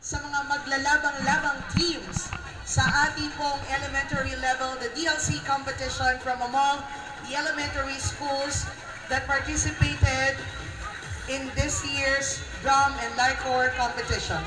sa mga maglalabang-labang teams sa ating pong elementary level, the DLC competition from among the elementary schools that participated in this year's drum and lighter competition.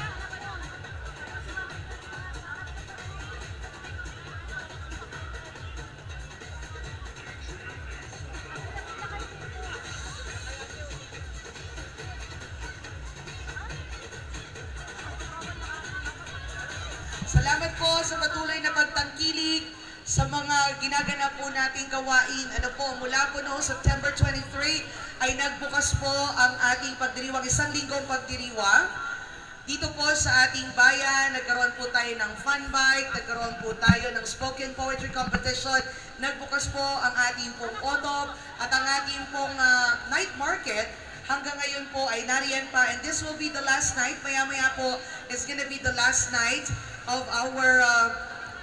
Salamat po sa patuloy na pagtangkilik sa mga ginaganap po nating gawain. Ano po, mula po noong September 23 ay nagbukas po ang ating pagdiriwang, isang linggong pagdiriwang. Dito po sa ating bayan, nagkaroon po tayo ng fun bike, nagkaroon po tayo ng spoken poetry competition, nagbukas po ang ating pong otop at ang ating pong night market. Hanggang ngayon po ay nariyan pa, and this will be the last night. Maya-maya po is gonna be the last night of our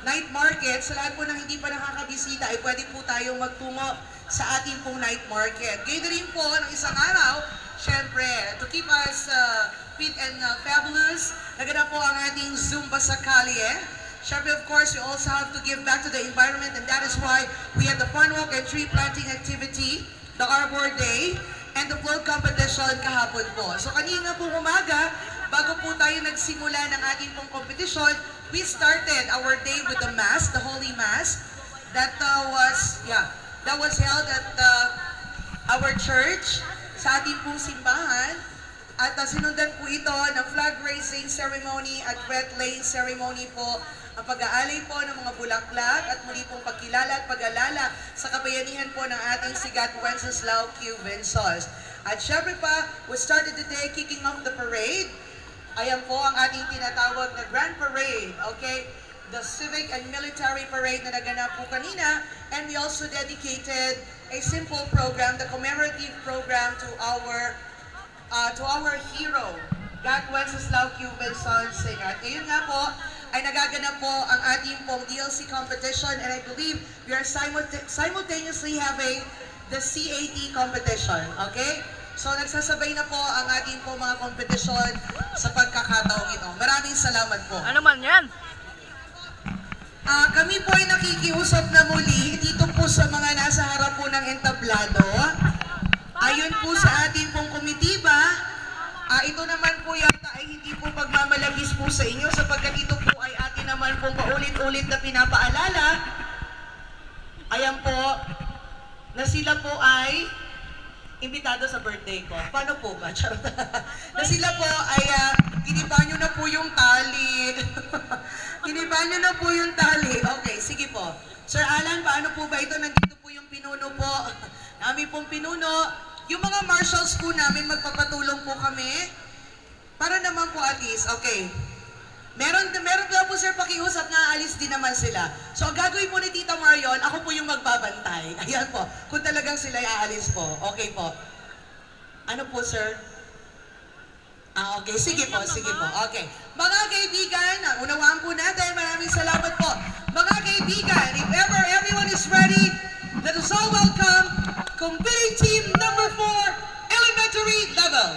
night market. Sa lahat po ng hindi pa nakakabisita ay pwede po tayong magtungo sa ating pong night market. Gayun rin po ng isang araw, syempre, to keep us fit and fabulous, naganap po ang ating Zumba sa Kalye. Syempre, of course, we also have to give back to the environment, and that is why we had the fun walk and tree planting activity, the Arbor Day, and the float competition kahapon po. So kanina po umaga, bago po tayo nagsimula ng ating pong competition, we started our day with the Mass, the Holy Mass. That was held at our church, sa ating pong simbahan. At sinundan po ito ng flag raising ceremony at wreath laying ceremony po, ang pag-aalay po ng mga bulaklak at muli pong pagkilala at pag-alala sa kabayanihan po ng ating sigat Wenceslao Q. Vensols. At syempre pa, we started the day kicking off the parade. Ayan po ang ating tinatawag na Grand Parade, okay? The civic and military parade na naganap po kanina, and we also dedicated a simple program, the commemorative program to our hero, God Wenceslao Q. Vensols Sr. At ngayon nga po, ay nagaganap po ang ating pong DLC competition, and I believe we are simultaneously having the CAT competition, okay? So nagsasabay na po ang ating po mga kompetisyon sa pagkakataong ito. Maraming salamat po. Ano man yan? Kami po ay nakikiusap na muli dito po sa mga nasa harap po ng entablado. Ayon po sa ating pong komitiba, ito naman po yata ay hindi po pagmamalabis po sa inyo sapagkat ito po ay atin naman pong paulit-ulit na pinapaalala. Ayan po, na sila po ay imbitado sa birthday ko. Paano po ba? Charot. Na sila po ay tiniba nyo na po yung tali. Tiniba nyo na po yung tali. Okay, sige po. Sir Alan, paano po ba ito? Nandito po yung pinuno po. Namin pong pinuno. Yung mga marshals po namin, magpapatulong po kami. Para naman po at least, okay. Meron daw po sir pakiusap na aalis din naman sila. So ang gagawin po ni Tita Marion, ako po yung magbabantay. Ayan po, kung talagang sila aalis po. Okay po. Ano po sir? Okay, sige po, sige po. Okay. Mga kaibigan, unawaan po natin, maraming salamat po. Mga kaibigan, if ever everyone is ready, let us all welcome competing team number 4, elementary level.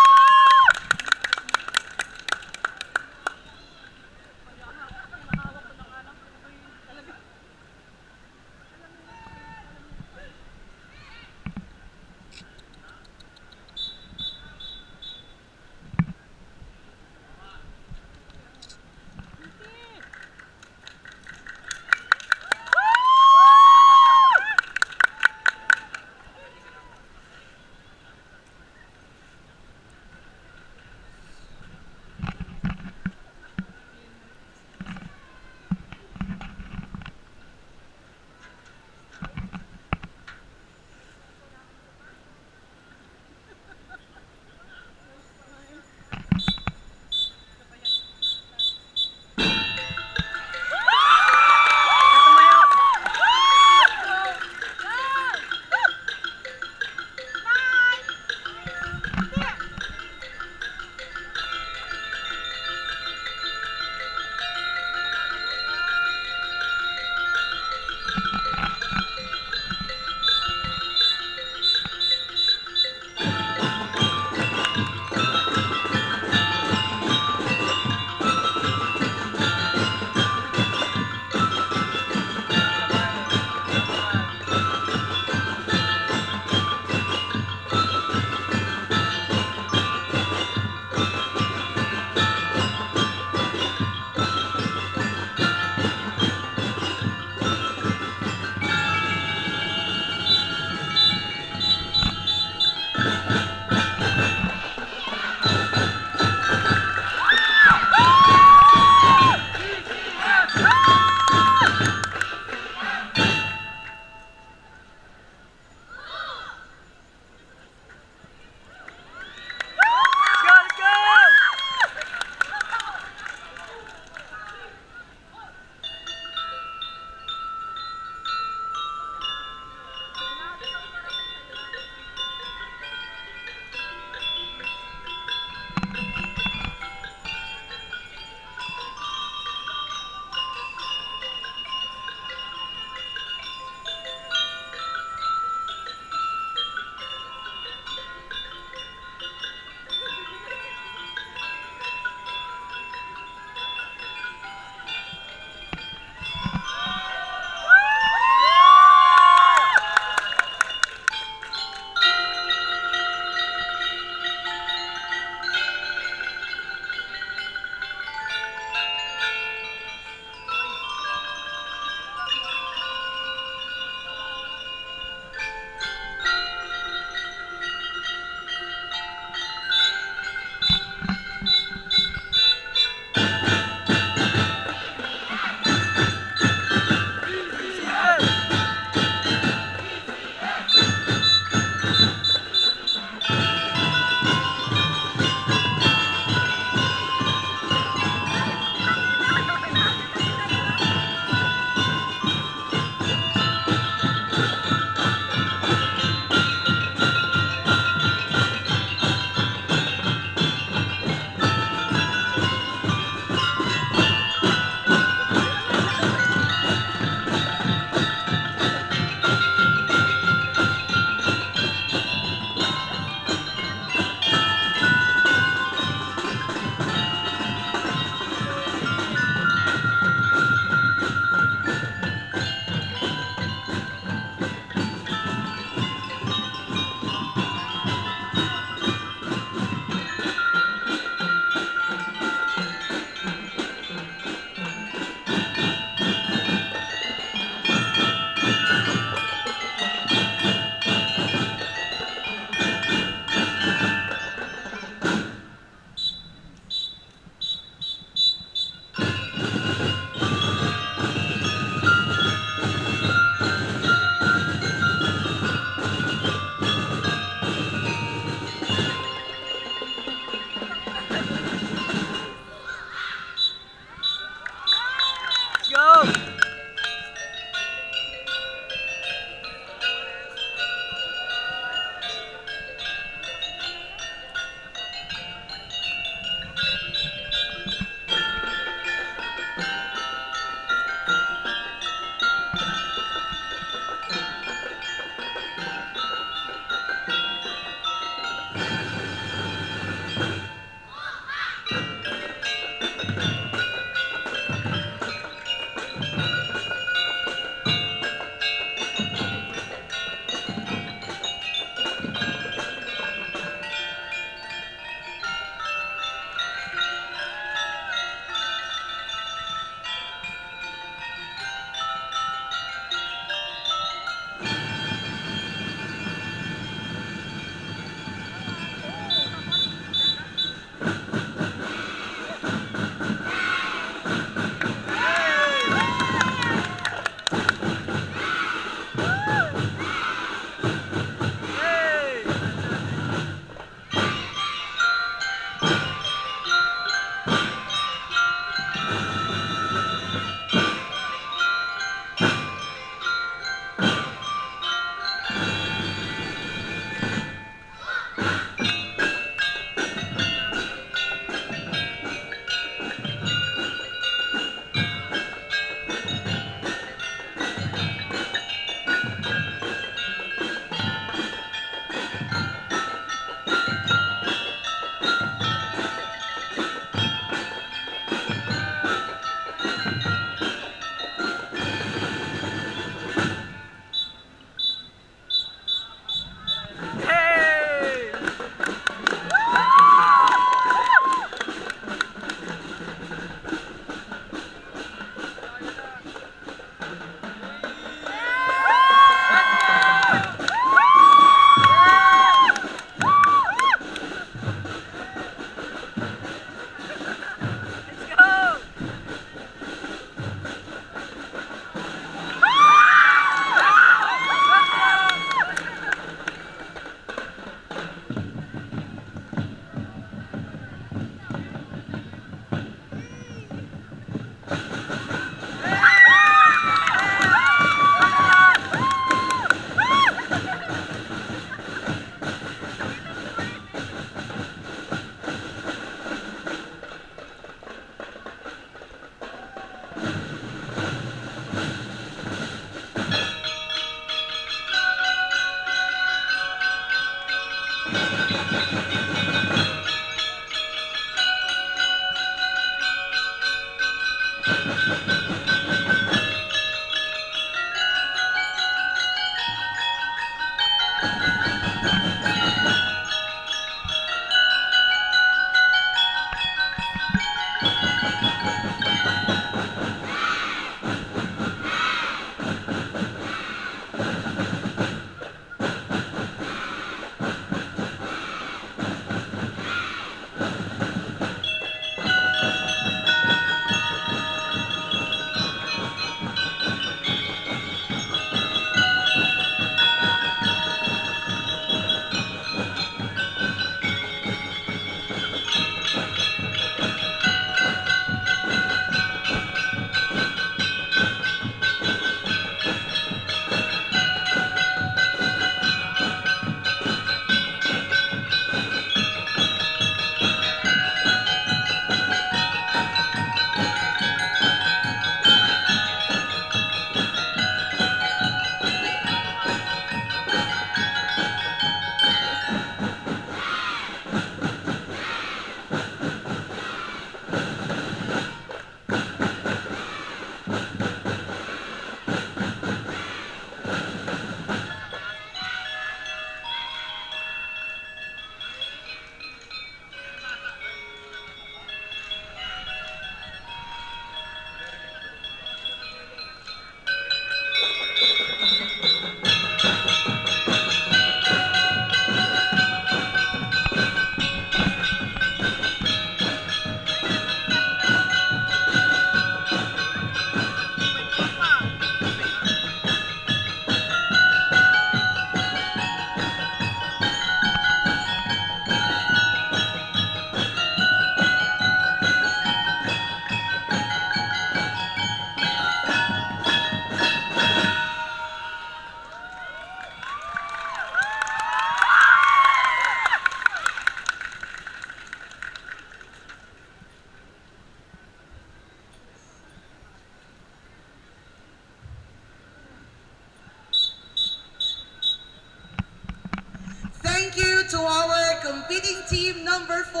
Thank you to our competing team number 4,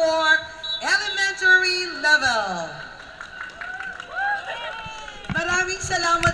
elementary level. Maraming salamat